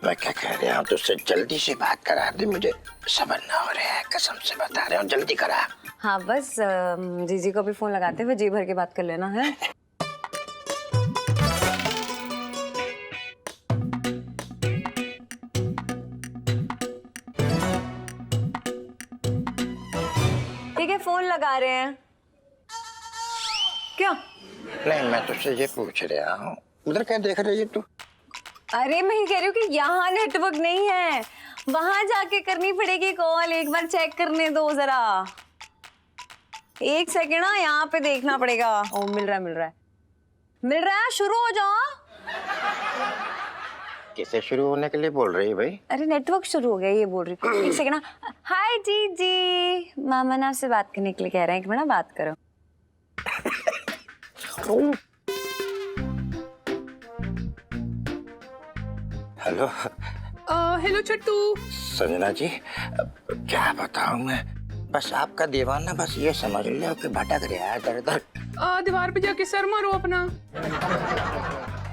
[SPEAKER 10] मैं क्या कह रहा हूँ, तुझसे जल्दी से बात करा दे, मुझे सबर ना हो रहा है, कसम से बता रहा हूँ, जल्दी करा।
[SPEAKER 6] हाँ बस जीजी को भी फोन लगाते हुए जी भर के बात कर लेना है। ठीक है, फोन लगा रहे हैं। क्या?
[SPEAKER 10] नहीं, मैं तुझसे ये पूछ रहा हूँ, उधर क्या देख रही है तू?
[SPEAKER 6] अरे मैं कह रही हूँ कि यहाँ नेटवर्क नहीं है, वहां जाके करनी पड़ेगी कॉल। एक बार चेक करने दो जरा, 1 सेकेंड। ना यहाँ पे देखना पड़ेगा। ओ मिल रहा है, शुरू हो जाओ।
[SPEAKER 10] किसे शुरू होने के लिए बोल रही है भाई?
[SPEAKER 6] अरे नेटवर्क शुरू हो गया, ये बोल रही हूँ। 1 सेकेंड। हाय जीजी, मामा ने आपसे बात करने के लिए कह रहे हैं, एक मिनट बात करो।
[SPEAKER 10] हेलो।
[SPEAKER 5] हेलो छट्टू।
[SPEAKER 10] संजना जी, क्या बताऊं मैं, बस आपका दीवाना बस ये समझ लो कि भटक रहा है इधर।
[SPEAKER 5] दीवार पे जाके सर मारो अपना।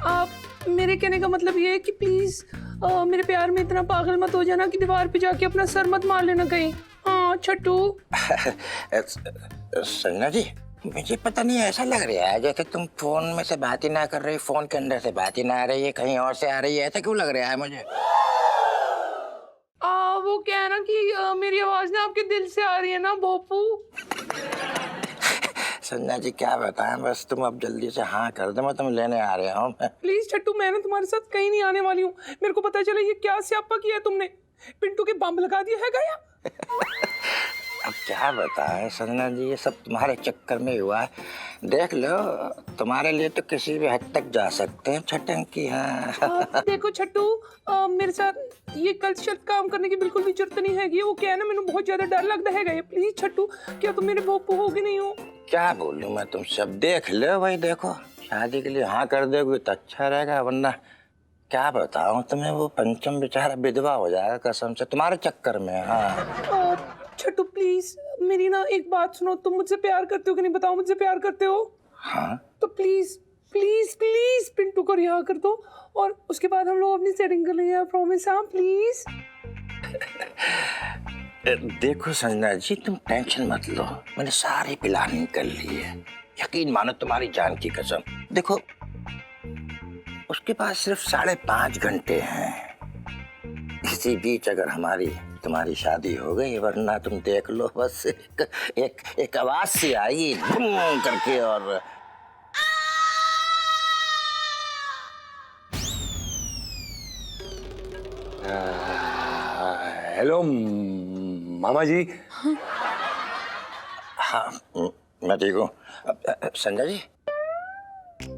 [SPEAKER 5] आप, मेरे कहने का मतलब ये है कि प्लीज मेरे प्यार में इतना पागल मत हो जाना कि दीवार पे जाके अपना सर मत मार लेना कहीं। हाँ छट्टू।
[SPEAKER 10] संजना जी, मुझे पता नहीं, ऐसा लग रहा है जैसे तुम फोन में से बात ही ना कर रही, फोन के अंदर से बात ही ना आ रही है, कहीं और से आ रही है, ऐसा क्यों लग रहा है मुझे?
[SPEAKER 5] वो क्या है ना कि मेरी आवाज ना आपके दिल से आ रही है ना भोपू।
[SPEAKER 10] संजना जी क्या बताएं, बस तुम अब जल्दी से हाँ कर दो, मैं तुम लेने आ रहा हूँ।
[SPEAKER 5] प्लीज छट्टू, मैं ना तुम्हारे साथ कहीं नहीं आने वाली हूँ। मेरे को पता चला ये क्या स्यापा किया तुमने, पिंटू के बम लगा दिया है गया।
[SPEAKER 10] अब क्या बताएं संजना जी, ये सब तुम्हारे चक्कर में हुआ है। देख लो, तुम्हारे लिए तो किसी भी हद तक जा सकते हैं छटंकी। हाँ
[SPEAKER 5] देखो छट्टू, मेरे साथ ये गलत शब्द काम करने की बिल्कुल भी जरूरत नहीं है। वो क्या है ना, मैंने बहुत ज्यादा डर लगता है। प्लीज छट्टू, क्या तुम मेरे भोपू हो कि नहीं हो?
[SPEAKER 10] क्या बोलूं मैं तुमसे, अब देख लो भाई, देखो शादी के लिए हाँ कर दोगे तो अच्छा रहेगा, वरना क्या बताऊं तुम्हें, वो पंचम बेचारा विधवा हो जाएगा कसम से तुम्हारे चक्कर में। हाँ
[SPEAKER 5] छट्टू प्लीज मेरी ना एक बात सुनो, तुम मुझसे प्यार करते हो कि नहीं, बताओ मुझसे प्यार करते हो?
[SPEAKER 10] हाँ
[SPEAKER 5] तो प्लीज प्लीज प्लीज पिंटू को रिहा कर दो और उसके बाद हम लोग अपनी सेटिंग कर लेंगे। प्रॉमिस? हाँ प्लीज।
[SPEAKER 10] देखो संजना जी, तुम टेंशन मत लो, मैंने सारी प्लानिंग कर ली है, यकीन मानो तुम्हारी जान की कसम। देखो उसके पास सिर्फ 5.5 घंटे हैं, इसी बीच अगर हमारी तुम्हारी शादी हो गई, वरना तुम देख लो बस एक आवाज सी आई बूम करके और
[SPEAKER 7] हेलो मामा जी।
[SPEAKER 10] हाँ मैं ठीक हूँ। संजय जी,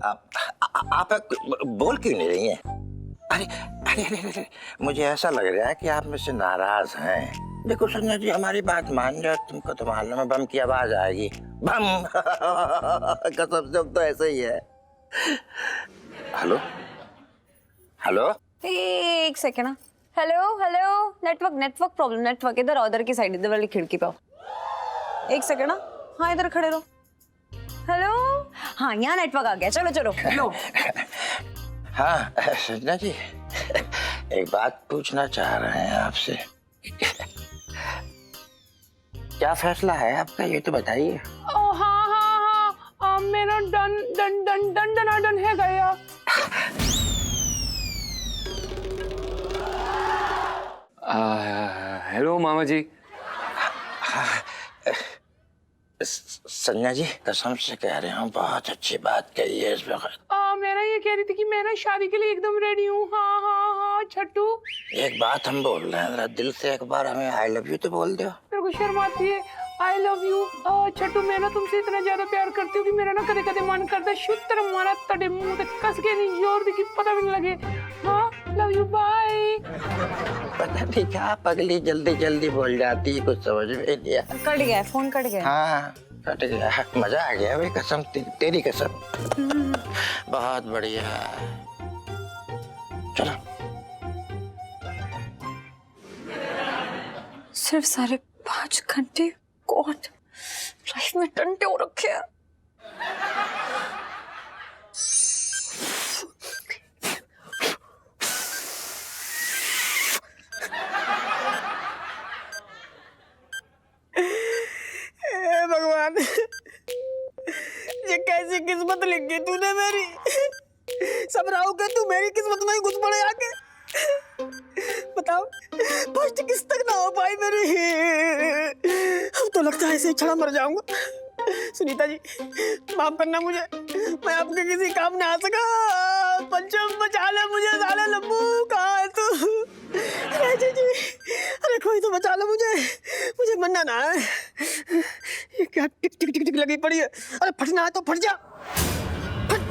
[SPEAKER 10] आप बोल क्यों नहीं रही हैं? अरे अरे अरे अरे, मुझे ऐसा लग रहा है कि आप मुझसे नाराज हैं। देखो संजना जी, हमारी बात मान जाओ, तुमको तो मालूम है बम की आवाज आएगी। बम कसम से तो ऐसे ही है। हेलो हेलो,
[SPEAKER 6] एक second. Hello hello, network problem, network इधर उधर की साइड, इधर वाली खिड़की पे आओ। एक सेकेंड। हाँ इधर खड़े रहो। हेलो, हाँ यहाँ नेटवर्क आ गया, चलो चलो।
[SPEAKER 2] लो
[SPEAKER 10] हाँ संजना जी, एक बात पूछना चाह रहे हैं आपसे। क्या फैसला है आपका, ये तो बताइए।
[SPEAKER 5] हाँ हाँ हाँ, मेरा done done done done done done है गया।
[SPEAKER 7] हेलो मामा जी।
[SPEAKER 10] संजना जी कसम से कह रहे हूँ, बहुत अच्छी बात कही है इस वक्त।
[SPEAKER 5] मैं ये कह रही थी कि मैं ना शादी के लिए एकदम रेडी हूँ। हाँ हाँ हाँ छट्टू,
[SPEAKER 10] एक बात हम बोल रहे हैं, जरा दिल से एक बार हमें आई लव यू तो बोल दो।
[SPEAKER 5] मेरे को शर्म आती है। आई लव यू छट्टू, मैं ना तुमसे इतना ज्यादा प्यार करती हूँ कि मेरा ना कदे कदे मन करता है शुत्र मारा तड़े मुंह तक कस के नहीं जोर दी कि पता भी नहीं लगे। हाँ लव यू, बाय।
[SPEAKER 10] पता नहीं क्या पगली जल्दी जल्दी बोल जाती है, कुछ समझ में नहीं आया।
[SPEAKER 6] कट गया फोन, कट गया।
[SPEAKER 10] हाँ कट गया, मजा आ गया भाई, कसम तेरी कसम। बहुत बढ़िया, चलो।
[SPEAKER 6] सिर्फ 5.5 घंटे, गॉड लाइफ में टंटे हो रखे हैं।
[SPEAKER 2] भगवान, ये कैसी किस्मत लिख गई तूने मेरी। सब राहु के तू मेरी किस्मत में ही घुस पड़े आके। बताओ फर्स्ट किस तक ना हो पाई मेरी। अब तो लगता है ऐसे ही छड़ा मर जाऊंगा। सुनीता जी माफ करना मुझे, मैं आपके किसी काम नहीं आ सका। पंचम बचा ले मुझे, साले लंबू कहाँ है तू? जी जी, अरे कोई तो बचा लो मुझे मरना ना है। ये क्या टिक टिक टिक टिक लगी पड़ी है? अरे फटना है तो फट जा। फट।